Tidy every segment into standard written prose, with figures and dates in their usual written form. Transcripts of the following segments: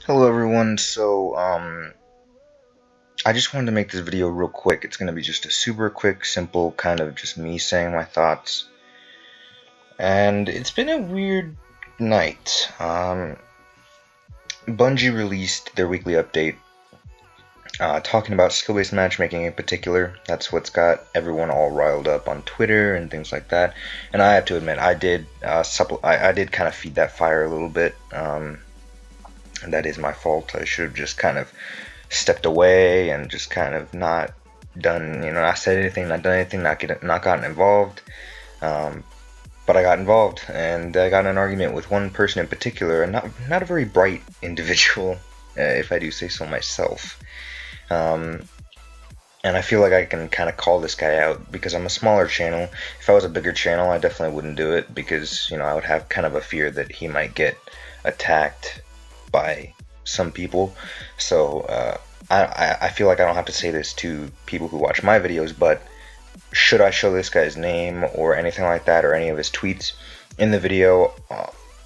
Hello everyone, I just wanted to make this video real quick. It's gonna be just a super quick, simple, kind of just me saying my thoughts. And it's been a weird night. Bungie released their weekly update, talking about skill-based matchmaking in particular. That's what's got everyone all riled up on Twitter and things like that. And I have to admit, I did kind of feed that fire a little bit. And that is my fault. I should have just kind of stepped away and just kind of not done, not said anything, not done anything, not gotten involved. But I got involved, and I got in an argument with one person in particular, and not a very bright individual, if I do say so myself. And I feel like I can kind of call this guy out because I'm a smaller channel. If I was a bigger channel, I definitely wouldn't do it because, I would have kind of a fear that he might get attacked by some people. So I feel like I don't have to say this to people who watch my videos, but should I show this guy's name or anything like that, or any of his tweets in the video,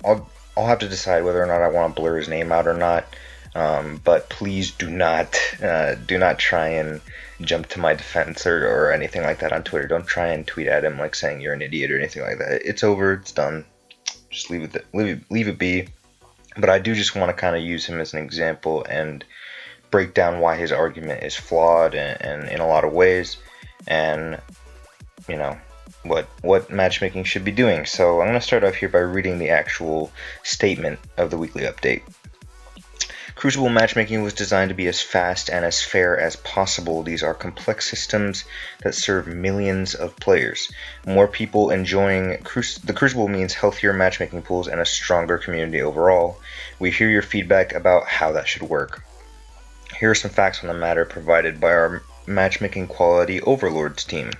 I'll have to decide whether or not I want to blur his name out or not. But please do not try and jump to my defense or anything like that on Twitter. Don't try and tweet at him like saying you're an idiot or anything like that. It's over. It's done. Just leave it be. But I do just want to kind of use him as an example and break down why his argument is flawed and in a lot of ways, and what matchmaking should be doing. So I'm going to start off here by reading the actual statement of the weekly update. Crucible matchmaking was designed to be as fast and as fair as possible. These are complex systems that serve millions of players. More people enjoying the Crucible means healthier matchmaking pools and a stronger community overall. We hear your feedback about how that should work. Here are some facts on the matter provided by our Matchmaking Quality Overlords team.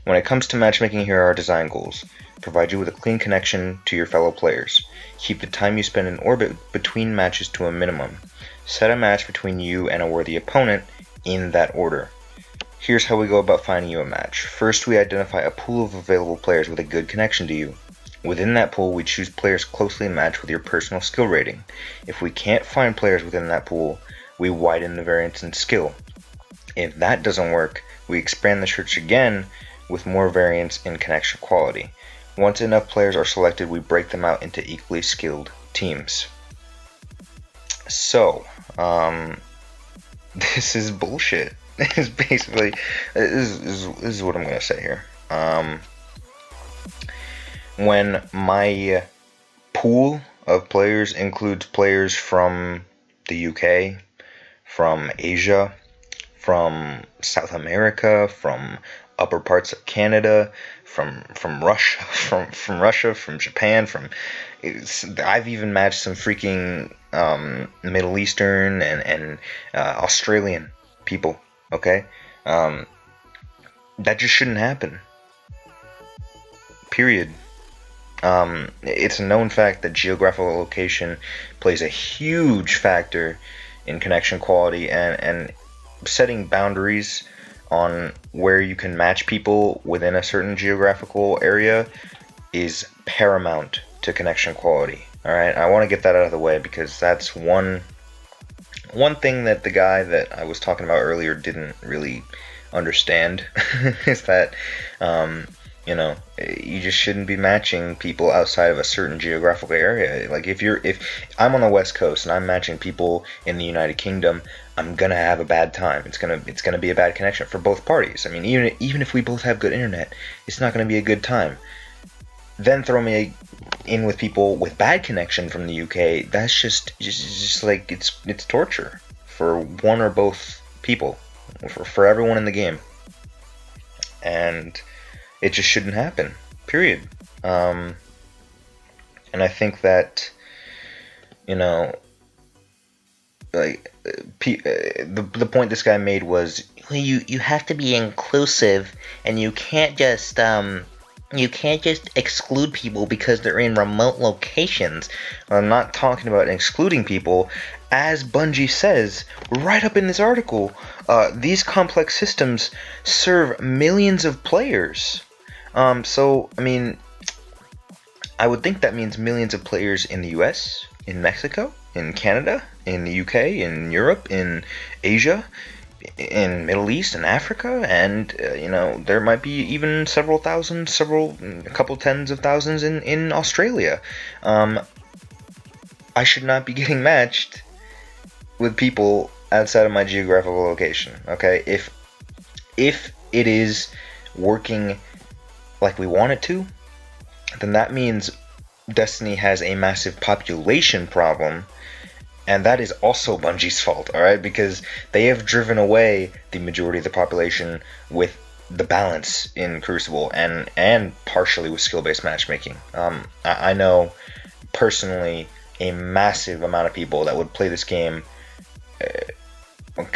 When it comes to matchmaking, here are our design goals. Provide you with a clean connection to your fellow players. Keep the time you spend in orbit between matches to a minimum. Set a match between you and a worthy opponent in that order. Here's how we go about finding you a match. First, we identify a pool of available players with a good connection to you. Within that pool, we choose players closely matched with your personal skill rating. If we can't find players within that pool, we widen the variance in skill. If that doesn't work, we expand the search again with more variance in connection quality. Once enough players are selected, we break them out into equally skilled teams. So, this is bullshit. This is what I'm gonna say here. When my pool of players includes players from the UK, from Asia, from South America, from upper parts of Canada, from Russia, from Russia, from Japan, I've even matched some freaking Middle Eastern and Australian people. Okay, that just shouldn't happen. Period. It's a known fact that geographical location plays a huge factor in connection quality, and setting boundaries on where you can match people within a certain geographical area is paramount to connection quality. Alright, I want to get that out of the way because that's one thing that the guy that I was talking about earlier didn't really understand is that you just shouldn't be matching people outside of a certain geographical area. Like if I'm on the West Coast and I'm matching people in the United Kingdom, I'm gonna have a bad time. It's gonna be a bad connection for both parties. I mean, even if we both have good internet, it's not gonna be a good time. Then throw me in with people with bad connection from the UK. That's just like it's torture for one or both people, for everyone in the game, and it just shouldn't happen. Period. And I think that the point this guy made was, well, you have to be inclusive, and you can't just exclude people because they're in remote locations. I'm not talking about excluding people. As Bungie says right up in this article, these complex systems serve millions of players. So, I mean, I would think that means millions of players in the US, in Mexico, in Canada, in the UK, in Europe, in Asia, in Middle East and Africa, and there might be even several thousand, a couple tens of thousands in Australia. I should not be getting matched with people outside of my geographical location. Okay, if it is working like we want it to, then that means Destiny has a massive population problem, and that is also Bungie's fault, alright? Because they have driven away the majority of the population with the balance in Crucible and partially with skill-based matchmaking. I know personally a massive amount of people that would play this game,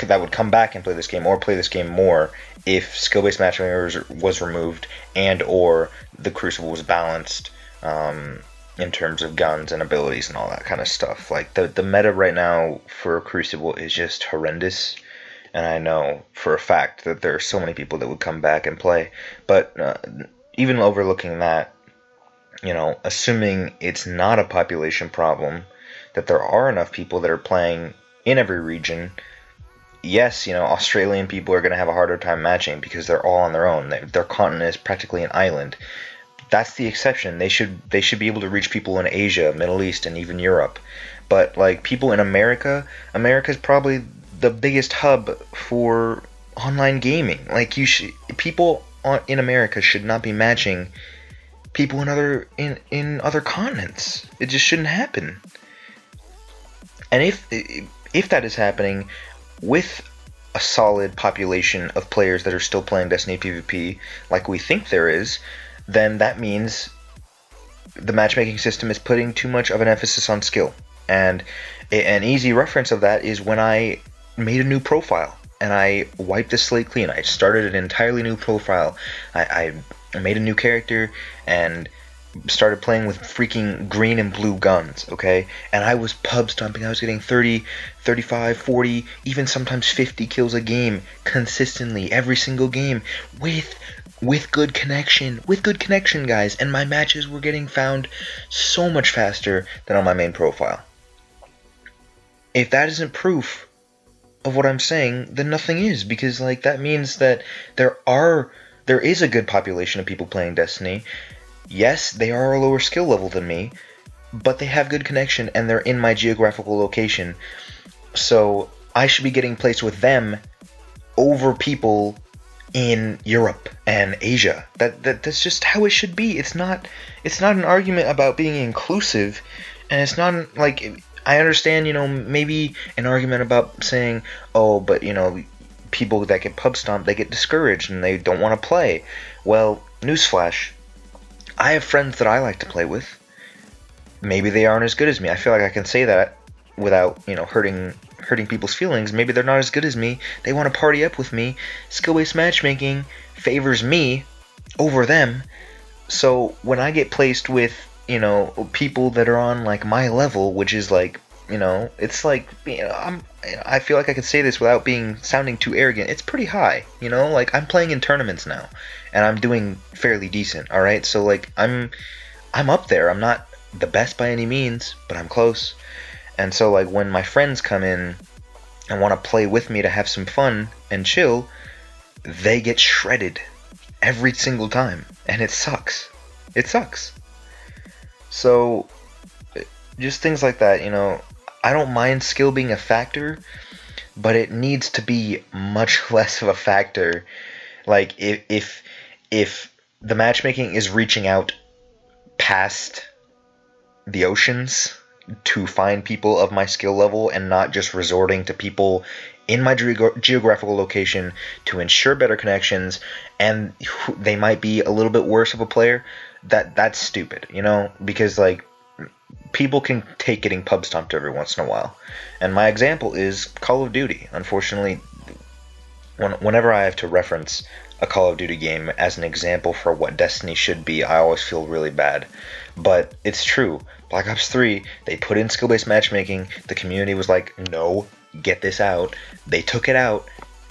that would come back and play this game or play this game more if skill-based matchmaking was removed and or the Crucible was balanced in terms of guns and abilities and all that kind of stuff. Like the meta right now for Crucible is just horrendous, and I know for a fact that there are so many people that would come back and play. But even overlooking that, assuming it's not a population problem, that there are enough people that are playing in every region. Yes, Australian people are going to have a harder time matching because they're all on their own. Their continent is practically an island. That's the exception. They should be able to reach people in Asia, Middle East, and even Europe. But like people in America, America's probably the biggest hub for online gaming. Like people in America should not be matching people in other continents. It just shouldn't happen. And if that is happening with a solid population of players that are still playing Destiny PvP like we think there is, then that means the matchmaking system is putting too much of an emphasis on skill. And an easy reference of that is when I made a new profile and I wiped the slate clean. I started an entirely new profile. I made a new character and started playing with freaking green and blue guns, okay? And I was pub stomping. I was getting 30, 35, 40, even sometimes 50 kills a game consistently every single game with good connection, guys, and my matches were getting found so much faster than on my main profile. If that isn't proof of what I'm saying, then nothing is, because like that means that there is a good population of people playing Destiny. Yes, they are a lower skill level than me, but they have good connection and they're in my geographical location. So I should be getting placed with them over people in Europe and Asia. That's just how it should be. It's not an argument about being inclusive, and it's not like, I understand, maybe an argument about saying, oh, but people that get pub stomped, they get discouraged and they don't want to play. Well, newsflash, I have friends that I like to play with. Maybe they aren't as good as me. I feel like I can say that without, hurting people's feelings. Maybe they're not as good as me. They want to party up with me. Skill-based matchmaking favors me over them. So when I get placed with, people that are on like my level, which is like, it's like, I feel like I can say this without sounding too arrogant. It's pretty high, like I'm playing in tournaments now and I'm doing fairly decent. All right. So like I'm up there. I'm not the best by any means, but I'm close. And so like when my friends come in and want to play with me to have some fun and chill, they get shredded every single time, and it sucks. It sucks. So just things like that, I don't mind skill being a factor, but it needs to be much less of a factor. Like if the matchmaking is reaching out past the oceans to find people of my skill level and not just resorting to people in my geographical location to ensure better connections, and they might be a little bit worse of a player, that's stupid, because like people can take getting pub stomped every once in a while. And my example is Call of Duty. Unfortunately, whenever I have to reference a Call of Duty game as an example for what Destiny should be, I always feel really bad. But it's true. Black Ops 3, they put in skill-based matchmaking. The community was like, no, get this out. They took it out.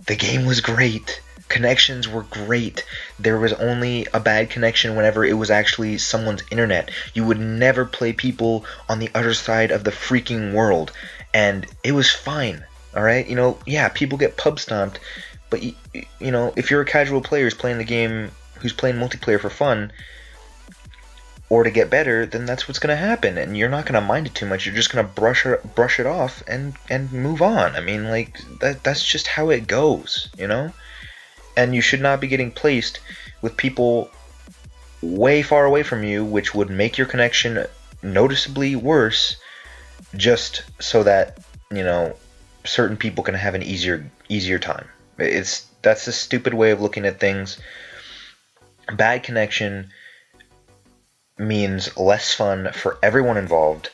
The game was great. Connections were great. There was only a bad connection whenever it was actually someone's internet. You would never play people on the other side of the freaking world. and it was fine. All right, yeah, people get pub stomped, but if you're a casual player who's playing the game, who's playing multiplayer for fun or to get better, then that's what's gonna happen, and you're not gonna mind it too much. You're just gonna brush it off and move on. I mean, like that's just how it goes, And you should not be getting placed with people way far away from you, which would make your connection noticeably worse, just so that certain people can have an easier time. That's a stupid way of looking at things. Bad connection means less fun for everyone involved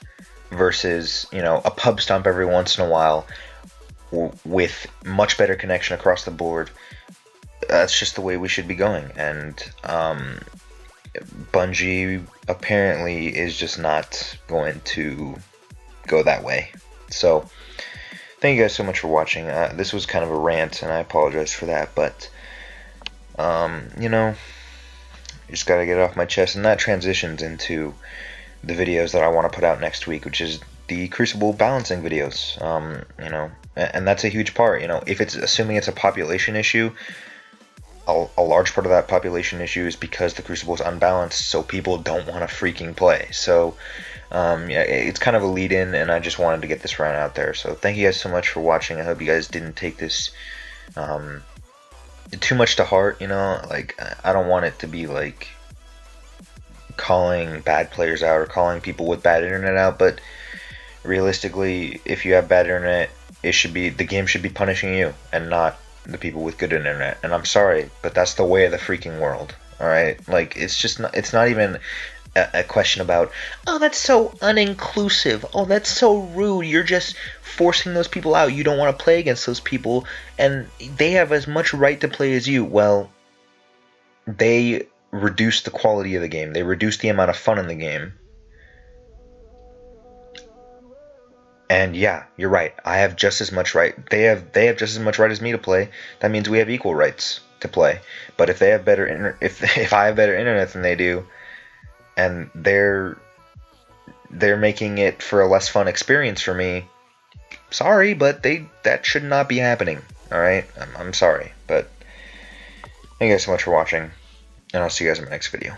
versus a pub stomp every once in a while with much better connection across the board. That's just the way we should be going, and Bungie apparently is just not going to go that way. So thank you guys so much for watching. This was kind of a rant, and I apologize for that, but just gotta get it off my chest, and that transitions into the videos that I want to put out next week, which is the Crucible balancing videos. And that's a huge part. If it's assuming it's a population issue, a large part of that population issue is because the Crucible is unbalanced, so people don't want to freaking play. So yeah, it's kind of a lead-in, and I just wanted to get this rant out there. So thank you guys so much for watching. I hope you guys didn't take this too much to heart. Like, I don't want it to be like calling bad players out or calling people with bad internet out, but realistically, if you have bad internet, the game should be punishing you and not the people with good internet. And I'm sorry, but that's the way of the freaking world. All right, like it's not even a question about, oh, that's so uninclusive, oh, that's so rude, you're just forcing those people out, you don't want to play against those people, and they have as much right to play as you. Well, they reduce the quality of the game, they reduce the amount of fun in the game. And yeah, you're right, I have just as much right, they have just as much right as me to play. That means we have equal rights to play. But if they have better if I have better internet than they do, and they're making it for a less fun experience for me, sorry, but that should not be happening. All right, I'm sorry, but thank you guys so much for watching, and I'll see you guys in my next video.